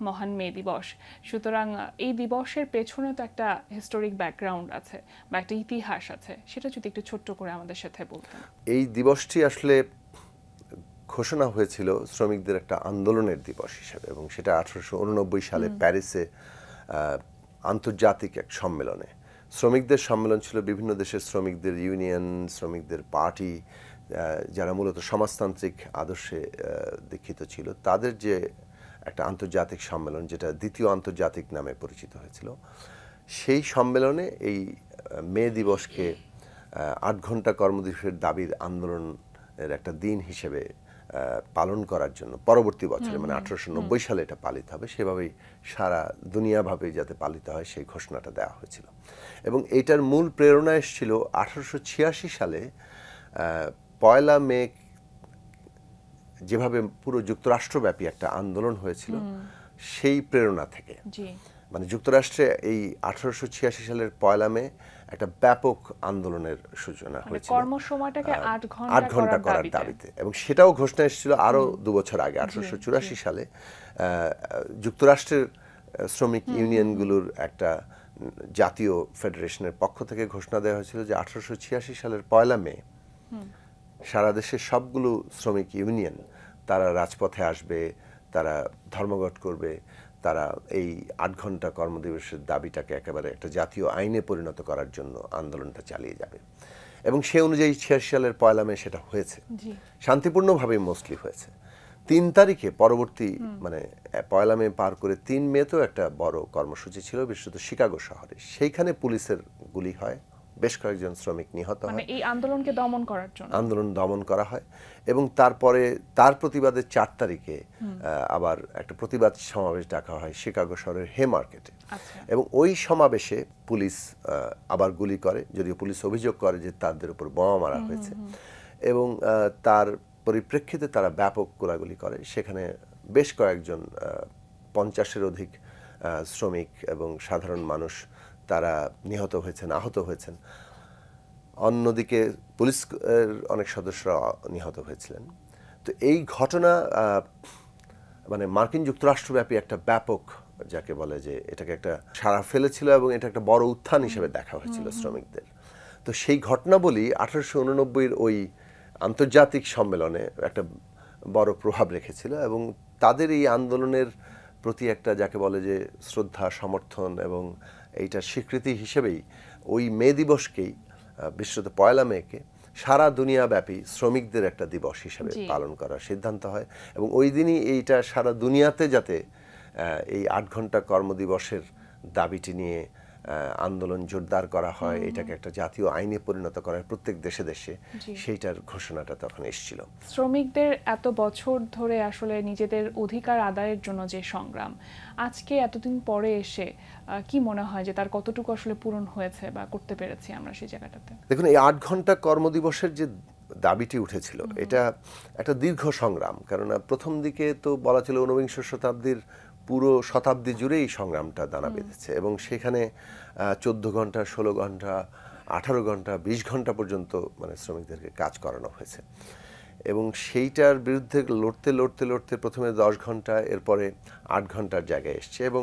মহান মে দিবস। সুতরাং এই দিবসের পেছনে তো একটা হিস্টোরিক ব্যাকগ্রাউন্ড আছে বা একটা ইতিহাস আছে, সেটা যদি একটু ছোট্ট করে আমাদের সাথে বলতেন। এই দিবসটি আসলে ঘোষণা হয়েছিল শ্রমিকদের একটা আন্দোলনের দিবস হিসেবে, এবং সেটা 1889 সালে প্যারিসে আন্তর্জাতিক এক সম্মেলনে। শ্রমিকদের সম্মেলন ছিল বিভিন্ন দেশের শ্রমিকদের ইউনিয়ন, শ্রমিকদের পার্টি, যারা মূলত সমাজতান্ত্রিক আদর্শে দীক্ষিত ছিল, তাদের যে একটা আন্তর্জাতিক সম্মেলন, যেটা দ্বিতীয় আন্তর্জাতিক নামে পরিচিত হয়েছিল। সেই সম্মেলনে এই মে দিবসকে 8 ঘন্টা কর্মদিবসের দাবির আন্দোলনের একটা দিন হিসেবে পালন করার জন্য পরবর্তী বছরে, মানে 1890 সালে এটা পালিত হবে, সেভাবেই সারা দুনিয়াভাবে যাতে পালিত হয় সেই ঘোষণাটা দেওয়া হয়েছিল। এবং এইটার মূল প্রেরণা এসেছিল 1886 সালে পয়লা মে, যেভাবে পুরো যুক্তরাষ্ট্রব্যাপী একটা আন্দোলন হয়েছিল সেই প্রেরণা থেকে। মানে যুক্তরাষ্ট্রে এই 1886 সালের পয়লা মে একটা ব্যাপক আন্দোলনের সূচনা হয়েছিল, কর্মসময়টাকে 8 ঘন্টা করার দাবিতে। এবং সেটাও ঘোষণা এসেছিল আরো 2 বছর আগে, 1884 সালে যুক্তরাষ্ট্রের শ্রমিক ইউনিয়নগুলোর একটা জাতীয় ফেডারেশনের পক্ষ থেকে ঘোষণা দেওয়া হয়েছিল যে 1886 সালের পয়লা মে সারা দেশের সবগুলো শ্রমিক ইউনিয়ন তারা রাজপথে আসবে, তারা ধর্মঘট করবে, তারা এই 8 ঘন্টা কর্মদিবসের দাবিটাকে একেবারে একটা জাতীয় আইনে পরিণত করার জন্য আন্দোলনটা চালিয়ে যাবে। এবং সে অনুযায়ী 86 সালের পয়লা মে সেটা হয়েছে, শান্তিপূর্ণভাবে মোস্টলি হয়েছে। 3 তারিখে পরবর্তী, মানে পয়লা মে পার করে 3 মে তো একটা বড় কর্মসূচি ছিল, বিশেষত শিকাগো শহরে। সেইখানে পুলিশের গুলি হয়, বেশ কয়েকজন শ্রমিক নিহত হয়। এই আন্দোলনকে দমন করার জন্য আন্দোলন দমন করা হয়। এবং তারপরে তার প্রতিবাদে 4 তারিখে আবার একটা প্রতিবাদ সমাবেশ ডাকা হয় শিকাগো শহরের হে মার্কেটে। এবং ওই সমাবেশে পুলিশ আবার গুলি করে, যদিও পুলিশ অভিযোগ করে যে তাদের উপর বোমা মারা হয়েছে। এবং তার পরিপ্রেক্ষিতে তারা ব্যাপক গোলাগুলি করে। সেখানে বেশ কয়েকজন 50-এর অধিক শ্রমিক এবং সাধারণ মানুষ তারা নিহত হয়েছেন, আহত হয়েছেন। অন্যদিকে পুলিশের অনেক সদস্যরা নিহত হয়েছিলেন। তো এই ঘটনা মানে মার্কিন যুক্তরাষ্ট্রব্যাপী একটা ব্যাপক, যাকে বলে যে এটাকে একটা সাড়া ফেলেছিল এবং এটা একটা বড় উত্থান হিসেবে দেখা হয়েছিল শ্রমিকদের। তো সেই ঘটনাবলী 1889-এর ওই আন্তর্জাতিক সম্মেলনে একটা বড় প্রভাব রেখেছিল। এবং তাদের এই আন্দোলনের প্রতি একটা, যাকে বলে যে শ্রদ্ধা, সমর্থন এবং এইটার স্বীকৃতি হিসেবেই ওই মে দিবসকেই, বিশেষত পয়লা মেকে, সারা দুনিয়াব্যাপী শ্রমিকদের একটা দিবস হিসেবে পালন করার সিদ্ধান্ত হয়। এবং ওই দিনই এইটা সারা দুনিয়াতে যাতে এই 8 ঘন্টা কর্মদিবসের দাবিটি নিয়ে আন্দোলন জোরদার করা হয়, এটাকে একটা জাতীয় আইনে পরিণত করার প্রত্যেক দেশে দেশে, সেইটার ঘোষণাটা তখন এসেছিল। শ্রমিকদের এত বছর ধরে আসলে নিজেদের অধিকার আদায়ের জন্য যে সংগ্রাম, আজকে এতদিন পরে এসে কি মনে হয় যে তার কতটুকু আসলে পূরণ হয়েছে বা করতে পেরেছি আমরা সেই জায়গাটাতে? দেখুন, এই 8 ঘন্টা কর্মদিবসের যে দাবিটি উঠেছিল, এটা একটা দীর্ঘ সংগ্রাম। কেননা প্রথম দিকে তো বলা ছিল ঊনবিংশ শতাব্দীর পুরো শতাব্দী জুড়েই সংগ্রামটা দানা বেঁধেছে। এবং সেখানে 14 ঘন্টা, 16 ঘন্টা, 18 ঘন্টা, 20 ঘন্টা পর্যন্ত মানে শ্রমিকদেরকে কাজ করানো হয়েছে। এবং সেইটার বিরুদ্ধে লড়তে লড়তে লড়তে প্রথমে 10 ঘন্টা, এরপরে 8 ঘন্টার জায়গায় এসছে। এবং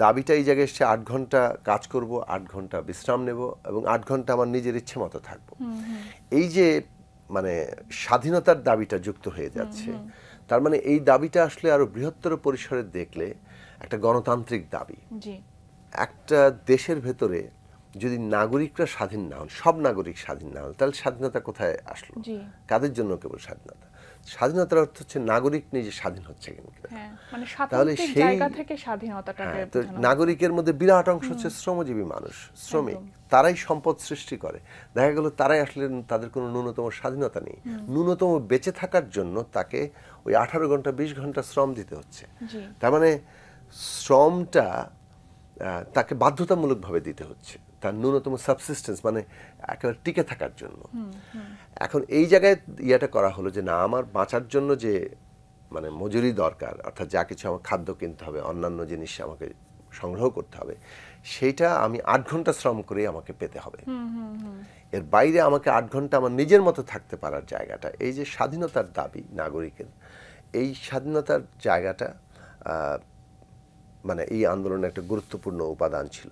দাবিটা এই জায়গায় এসছে 8 ঘন্টা কাজ করব, 8 ঘন্টা বিশ্রাম নেব এবং 8 ঘন্টা আমার নিজের ইচ্ছে মতো থাকবো। এই যে মানে স্বাধীনতার দাবিটা যুক্ত হয়ে যাচ্ছে, তার মানে এই দাবিটা আসলে আরো বৃহত্তর পরিসরে দেখলে একটা গণতান্ত্রিক দাবি। একটা দেশের ভেতরে যদি নাগরিকরা স্বাধীন না হন, সব নাগরিক স্বাধীন না হন, তাহলে স্বাধীনতা কোথায় আসলো? কাদের জন্য কেবল স্বাধীনতা? স্বাধীনতার অর্থ হচ্ছে নাগরিক নিজে স্বাধীন হচ্ছে কিনা। তাহলে সেই জায়গা থেকে স্বাধীনতাটাকে, তো নাগরিকের মধ্যে বিরাট অংশ হচ্ছে শ্রমজীবী মানুষ, শ্রমিক। তারাই সম্পদ সৃষ্টি করে। দেখা গেল তারাই আসলে, তাদের কোনো ন্যূনতম স্বাধীনতা নেই। ন্যূনতম বেঁচে থাকার জন্য তাকে ওই 18 ঘন্টা 20 ঘন্টা শ্রম দিতে হচ্ছে। তার মানে শ্রমটা তাকে বাধ্যতামূলকভাবে দিতে হচ্ছে, তার ন্যূনতম সাবসিস্টেন্স, মানে একেবারে টিকে থাকার জন্য। এখন এই জায়গায় ইয়েটা করা হলো যে না, আমার বাঁচার জন্য যে মানে মজুরি দরকার, অর্থাৎ যা কিছু আমার খাদ্য কিনতে হবে, অন্যান্য জিনিস আমাকে সংগ্রহ করতে হবে, সেইটা আমি 8 ঘন্টা শ্রম করে আমাকে পেতে হবে। এর বাইরে আমাকে 8 ঘন্টা আমার নিজের মতো থাকতে পারার জায়গাটা, এই যে স্বাধীনতার দাবি নাগরিকের, এই স্বাধীনতার জায়গাটা মানে এই আন্দোলনের একটা গুরুত্বপূর্ণ উপাদান ছিল।